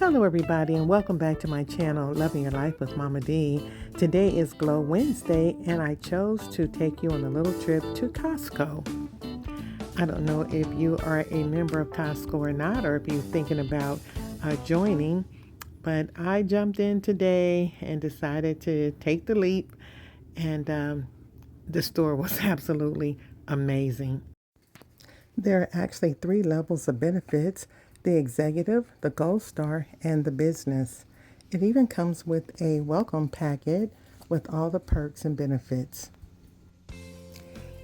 Hello everybody and welcome back to my channel, Loving Your Life with Mama D. Today is Glow Wednesday and I chose to take you on a little trip to Costco. I don't know if you are a member of Costco or not, or if you're thinking about joining, but I jumped in today and decided to take the leap, and the store was absolutely amazing. There are actually 3 levels of benefits: the executive, the gold star, and the business. It even comes with a welcome packet with all the perks and benefits.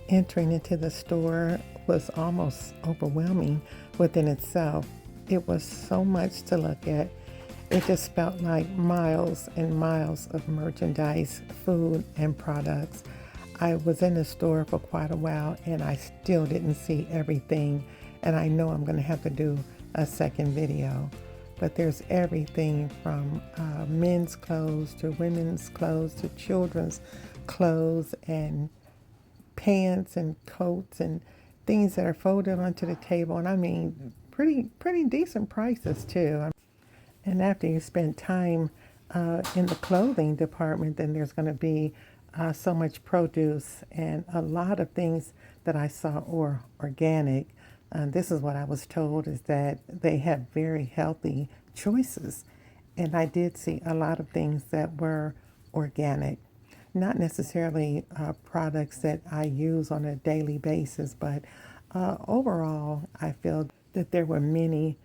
Entering into the store was almost overwhelming within itself. It was so much to look at. It just felt like miles and miles of merchandise, food, and products. I was in the store for quite a while and I still didn't see everything, and I know I'm going to have to do a second video. But there's everything from men's clothes to women's clothes to children's clothes and pants and coats and things that are folded onto the table, and I mean pretty decent prices too. And after you spend time in the clothing department, then there's going to be so much produce, and a lot of things that I saw were organic. This is what I was told, is that they have very healthy choices. And I did see a lot of things that were organic. Not necessarily products that I use on a daily basis, but overall, I feel that there were many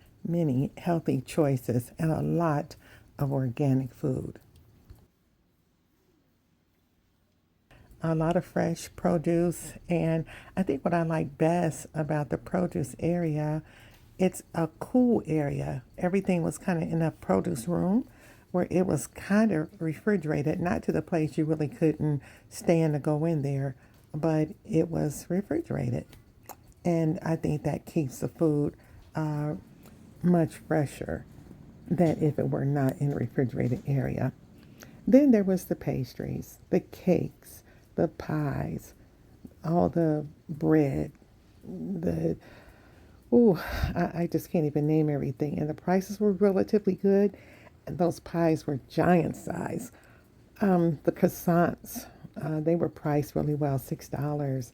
healthy choices and a lot of organic food. A lot of fresh produce, and I think what I like best about the produce area, it's a cool area. Everything was kind of in a produce room where it was kind of refrigerated, not to the place you really couldn't stand to go in there, but it was refrigerated. And I think that keeps the food much fresher than if it were not in a refrigerated area. Then there was the pastries, the cakes, the pies, all the bread, the I just can't even name everything. And the prices were relatively good. And those pies were giant size. The croissants, they were priced really well, $6.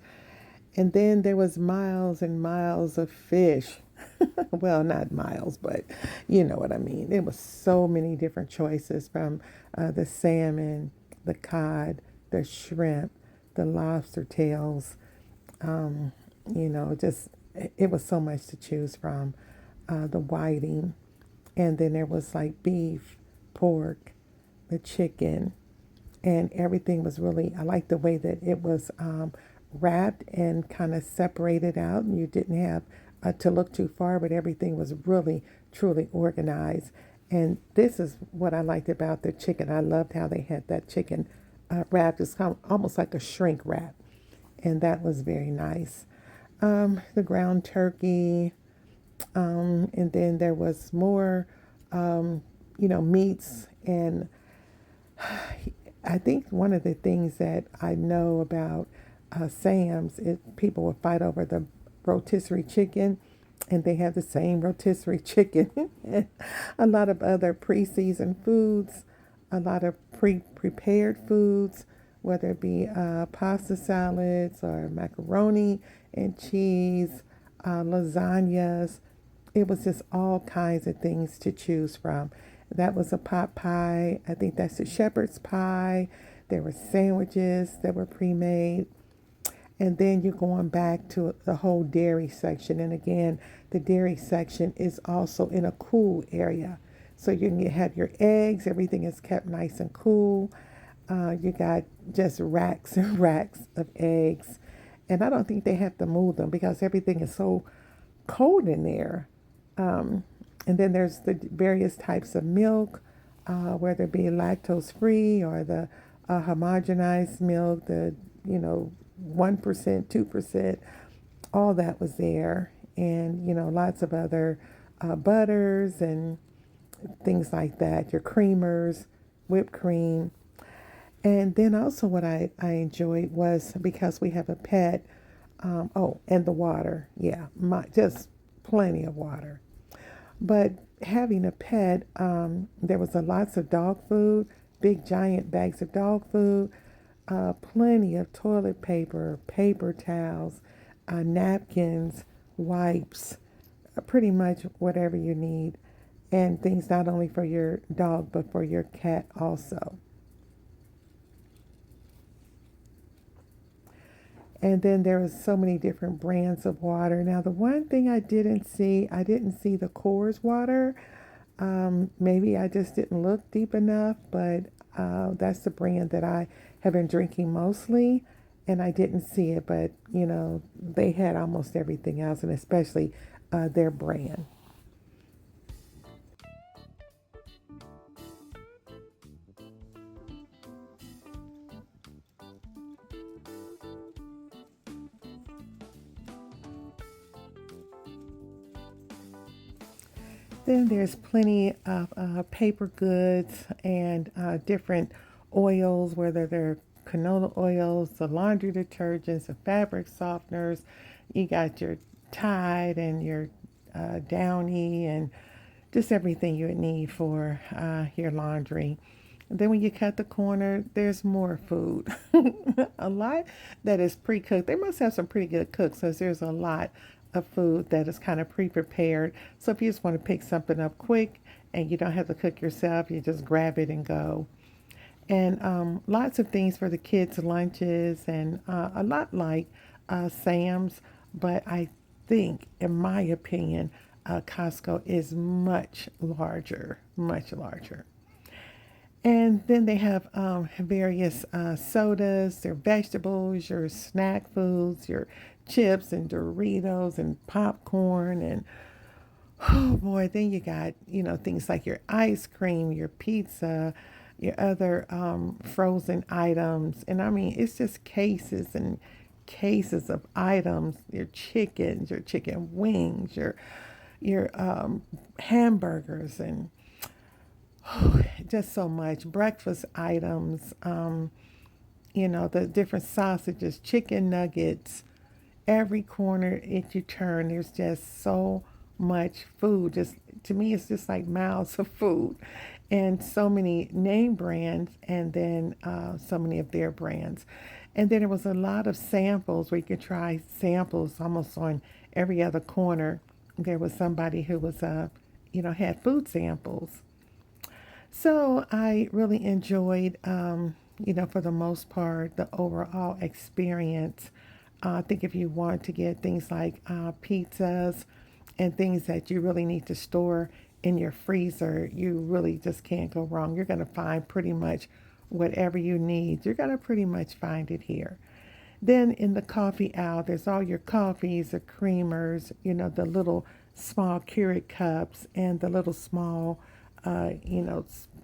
And then there was miles and miles of fish. Well, not miles, but you know what I mean. There was so many different choices, from the salmon, the cod, the shrimp, the lobster tails. Just it was so much to choose from. The whiting, and then there was like beef, pork, the chicken, and everything was really. I liked the way that it was wrapped and kind of separated out, and you didn't have to look too far, but everything was really truly organized. And this is what I liked about the chicken. I loved how they had that chicken wrapped. It's kind of almost like a shrink wrap, and that was very nice. The ground turkey, and then there was more, meats. And I think one of the things that I know about Sam's is people would fight over the rotisserie chicken, and they have the same rotisserie chicken and a lot of other pre-seasoned foods, a lot of pre-prepared foods, whether it be pasta salads or macaroni and cheese, lasagnas. It was just all kinds of things to choose from. That was a pot pie. I think that's a shepherd's pie. There were sandwiches that were pre-made. And then you're going back to the whole dairy section. And again, the dairy section is also in a cool area. So you can have your eggs. Everything is kept nice and cool. You got just racks and racks of eggs. And I don't think they have to move them because everything is so cold in there. And then there's the various types of milk, whether it be lactose free or the homogenized milk, the 1%, 2%, all that was there. And, lots of other butters and things like that, your creamers, whipped cream. And then also what I enjoyed was, because we have a pet, and the water. Yeah, just plenty of water. But having a pet, there was a lots of dog food, big giant bags of dog food, plenty of toilet paper, paper towels, napkins, wipes, pretty much whatever you need, and things not only for your dog but for your cat also. And then there was so many different brands of water. Now, the one thing I didn't see the Coors water. Maybe I just didn't look deep enough, but that's the brand that I have been drinking mostly, and I didn't see it. But they had almost everything else, and especially their brand. Then there's plenty of paper goods and different oils, whether they're canola oils, the laundry detergents, the fabric softeners. You got your Tide and your Downy and just everything you would need for your laundry. And then when you cut the corner, there's more food. A lot that is pre-cooked. They must have some pretty good cooks because there's a lot of food that is kind of pre-prepared. So if you just want to pick something up quick and you don't have to cook yourself, you just grab it and go. And lots of things for the kids' lunches and a lot like Sam's. But I think, in my opinion, Costco is much larger, much larger. And then they have various sodas, their vegetables, your snack foods, your chips and Doritos and popcorn. And oh boy, then you got, things like your ice cream, your pizza, your other frozen items. And I mean, it's just cases and cases of items, your chickens, your chicken wings, your hamburgers, and just so much breakfast items, the different sausages, chicken nuggets. Every corner that you turn, there's just so much food. Just to me, it's just like mouths of food, and so many name brands, and then so many of their brands. And then there was a lot of samples where you could try samples almost on every other corner. There was somebody who was had food samples. So I really enjoyed, for the most part, the overall experience. I think if you want to get things like pizzas and things that you really need to store in your freezer, you really just can't go wrong. You're going to find pretty much whatever you need. You're going to pretty much find it here. Then in the coffee aisle, there's all your coffees, the creamers, the little small Keurig cups and the little small,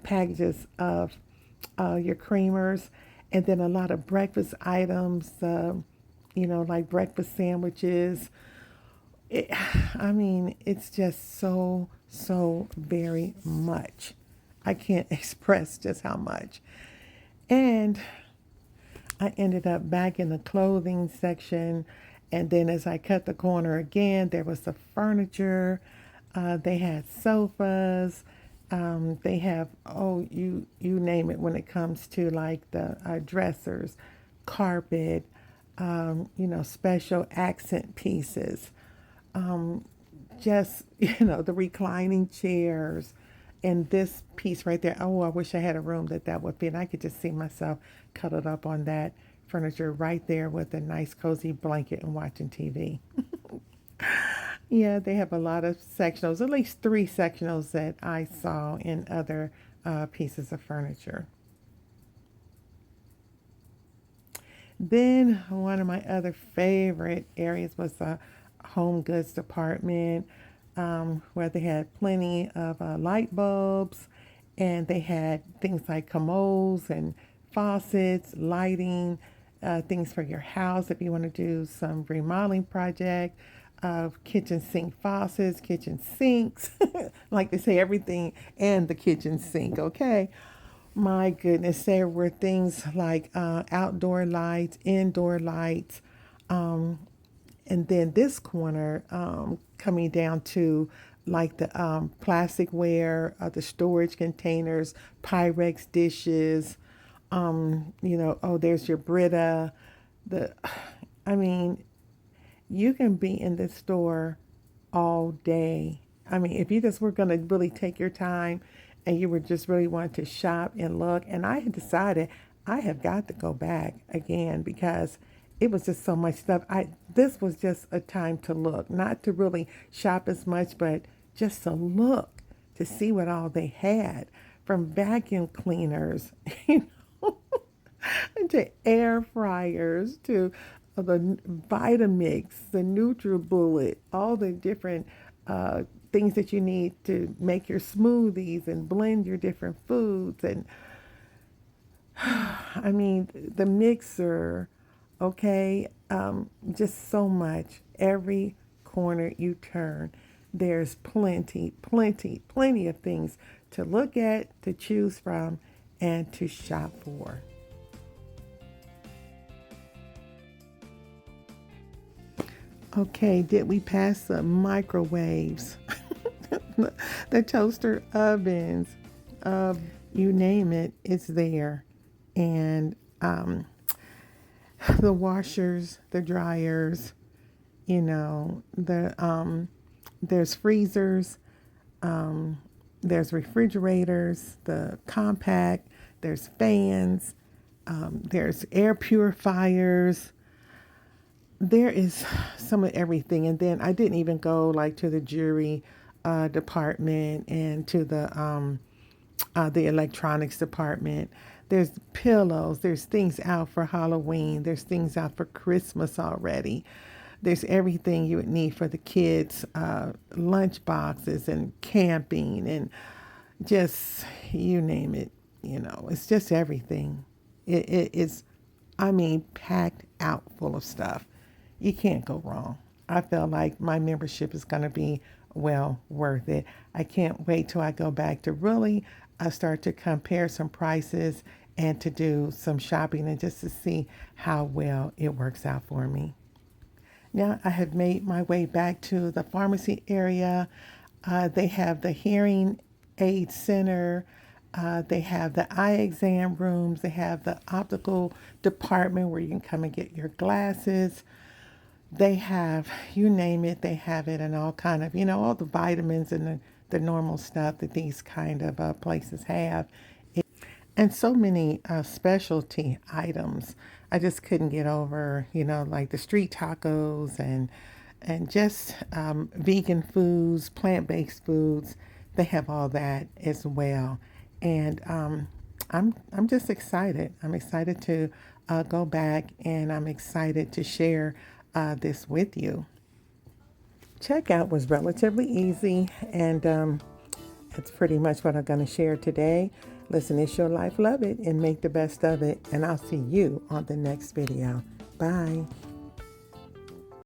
packages of your creamers. And then a lot of breakfast items, like breakfast sandwiches. It, I mean, it's just so, so very much. I can't express just how much. And I ended up back in the clothing section. And then as I cut the corner again, there was the furniture. They had sofas. They have, oh, you name it when it comes to like the dressers, carpet, special accent pieces. Just, the reclining chairs. And this piece right there, oh, I wish I had a room that would fit. I could just see myself cuddled up on that furniture right there with a nice cozy blanket and watching TV. Yeah, they have a lot of sectionals, at least three sectionals that I saw in other pieces of furniture. Then one of my other favorite areas was the home goods department, where they had plenty of light bulbs, and they had things like commodes and faucets, lighting, things for your house if you want to do some remodeling project, of kitchen sink faucets, kitchen sinks, like they say, everything and the kitchen sink. Okay. My goodness, there were things like outdoor lights, indoor lights, and then this corner coming down to like the plasticware, the storage containers, Pyrex dishes. Oh, there's your Brita. The, I mean, you can be in the store all day. I mean, if you just were going to really take your time and you were just really wanting to shop and look, and I had decided I have got to go back again because it was just so much stuff. This was just a time to look, not to really shop as much, but just to look to see what all they had, from vacuum cleaners, you know, to air fryers, to the Vitamix, the NutriBullet, all the different things that you need to make your smoothies and blend your different foods. And I mean, the mixer, okay, just so much. Every corner you turn, there's plenty of things to look at, to choose from, and to shop for. Okay, did we pass the microwaves, the toaster ovens, you name it, it's there. And the washers, the dryers, there's freezers, there's refrigerators, the compact, there's fans, there's air purifiers. There is some of everything. And then I didn't even go like to the jewelry department and to the electronics department. There's pillows, there's things out for Halloween, there's things out for Christmas already. There's everything you would need for the kids, lunch boxes and camping and just you name it, it's just everything. It is, I mean, packed out full of stuff. You can't go wrong. I feel like my membership is going to be well worth it. I can't wait till I go back to really start to compare some prices and to do some shopping and just to see how well it works out for me. Now I have made my way back to the pharmacy area. They have the hearing aid center. They have the eye exam rooms. They have the optical department where you can come and get your glasses. They have, you name it, they have it, and all kind of, all the vitamins and the normal stuff that these kind of places have. And so many specialty items. I just couldn't get over, like the street tacos and just vegan foods, plant-based foods. They have all that as well. And I'm just excited. I'm excited to go back, and I'm excited to share this with you. Checkout was relatively easy, and that's pretty much what I'm going to share today. Listen, it's your life, love it, and make the best of it. And I'll see you on the next video. Bye.